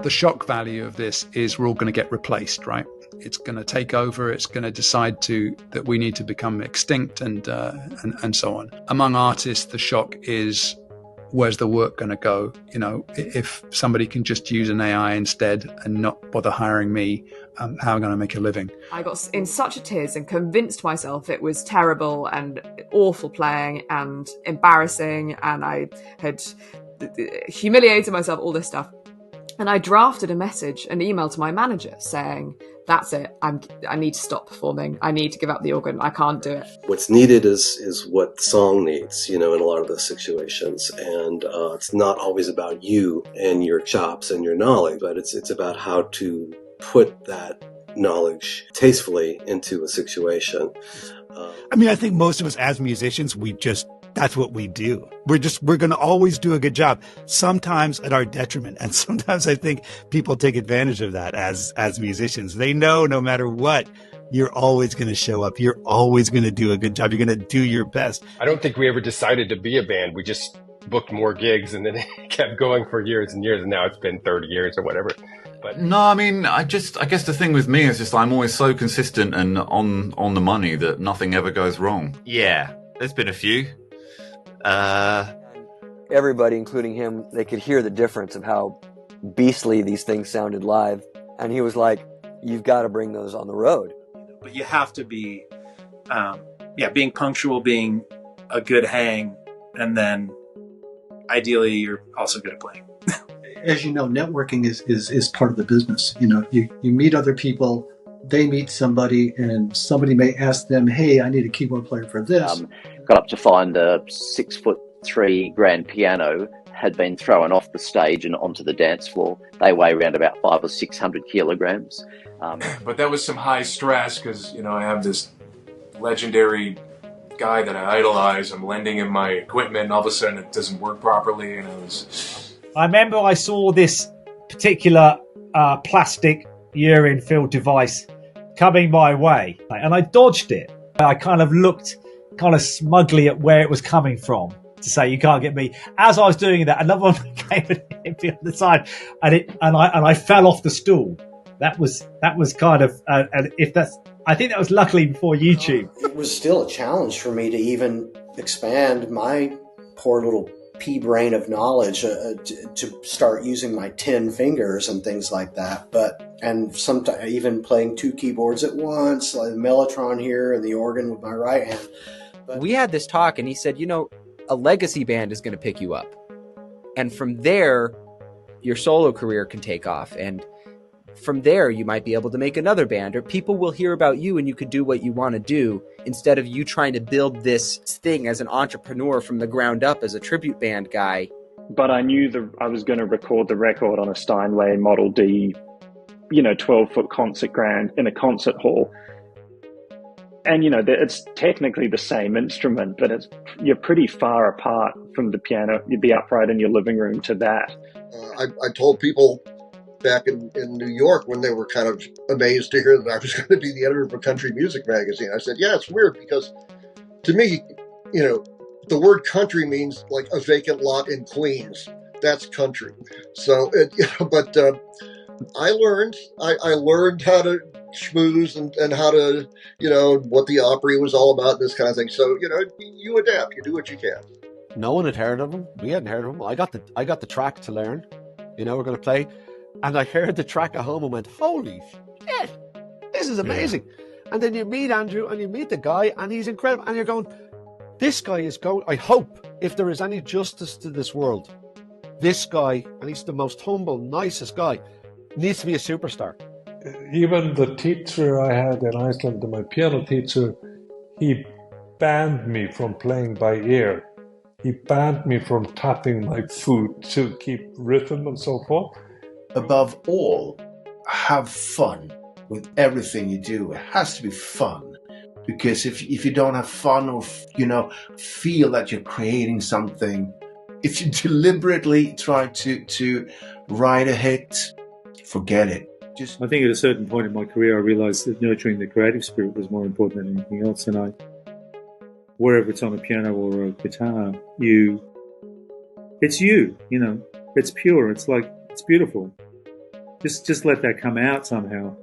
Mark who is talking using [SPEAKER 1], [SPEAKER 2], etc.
[SPEAKER 1] the shock value of this is we're all going to get replaced, right? It's going to take over. It's going to decide that we need to become extinct and so on. Among artists, the shock is, where's the work going to go? If somebody can just use an AI instead and not bother hiring me, how am I going to make a living?
[SPEAKER 2] I got in such a tiz and convinced myself it was terrible and awful playing and embarrassing, and I had humiliated myself, all this stuff. And I drafted an email to my manager saying, that's it, I need to stop performing. I need to give up the organ. I can't do it.
[SPEAKER 3] What's needed is what the song needs, in a lot of those situations. And it's not always about you and your chops and your knowledge, but it's about how to put that knowledge tastefully into a situation.
[SPEAKER 4] I think most of us as musicians, that's what we do. We're going to always do a good job, sometimes at our detriment. And sometimes I think people take advantage of that as musicians. They know no matter what, you're always going to show up. You're always going to do a good job. You're going to do your best.
[SPEAKER 5] I don't think we ever decided to be a band. We just booked more gigs and then it kept going for years and years. And now it's been 30 years or whatever. But
[SPEAKER 6] no, I guess the thing with me is just I'm always so consistent and on the money that nothing ever goes wrong. Yeah, there's been a few.
[SPEAKER 7] Everybody, including him, they could hear the difference of how beastly these things sounded live. And he was like, you've got to bring those on the road.
[SPEAKER 8] But you have to be, being punctual, being a good hang, and then ideally you're also good at playing.
[SPEAKER 9] As you know, networking is part of the business. You meet other people, they meet somebody, and somebody may ask them, hey, I need a keyboard player for this.
[SPEAKER 10] Got up to find a 6'3" grand piano had been thrown off the stage and onto the dance floor. They weigh around about 500 or 600 kilograms.
[SPEAKER 11] But that was some high stress because, I have this legendary guy that I idolize. I'm lending him my equipment and all of a sudden it doesn't work properly. And
[SPEAKER 12] I remember I saw this particular plastic urine-filled device coming my way and I dodged it. I kind of looked kind of smugly at where it was coming from to say, you can't get me. As I was doing that, another one came and hit me on the side and I fell off the stool. That was kind of, and if that's, I think that was luckily before YouTube.
[SPEAKER 13] It was still a challenge for me to even expand my poor little pea brain of knowledge to start using my 10 fingers and things like that. And sometimes even playing two keyboards at once, like the Mellotron here and the organ with my right hand.
[SPEAKER 14] We had this talk and he said, a legacy band is going to pick you up. And from there, your solo career can take off. And from there, you might be able to make another band, or people will hear about you and you could do what you want to do instead of you trying to build this thing as an entrepreneur from the ground up as a tribute band guy.
[SPEAKER 15] But I knew I was going to record the record on a Steinway Model D, 12-foot concert grand in a concert hall. And, it's technically the same instrument, but you're pretty far apart from the piano, the upright in your living room to that.
[SPEAKER 16] I told people back in New York when they were kind of amazed to hear that I was going to be the editor of a country music magazine. I said, yeah, it's weird because to me, the word country means like a vacant lot in Queens. That's country. So, I learned how to schmooze and how to, what the Opry was all about, this kind of thing. So, you adapt, you do what you can.
[SPEAKER 17] No one had heard of him. We hadn't heard of him. I got the track to learn. We're going to play. And I heard the track at home and went, holy shit, this is amazing. Yeah. And then you meet Andrew and you meet the guy and he's incredible. And you're going, this guy is going, I hope if there is any justice to this world, this guy, and he's the most humble, nicest guy, needs to be a superstar.
[SPEAKER 18] Even the teacher I had in Iceland, my piano teacher, he banned me from playing by ear. He banned me from tapping my foot to keep rhythm and so forth.
[SPEAKER 19] Above all, have fun with everything you do. It has to be fun, because if you don't have fun or feel that you're creating something, if you deliberately try to write a hit, forget it.
[SPEAKER 20] I think at a certain point in my career I realised that nurturing the creative spirit was more important than anything else, and wherever it's on a piano or a guitar, it's you, it's pure, it's beautiful. just let that come out somehow.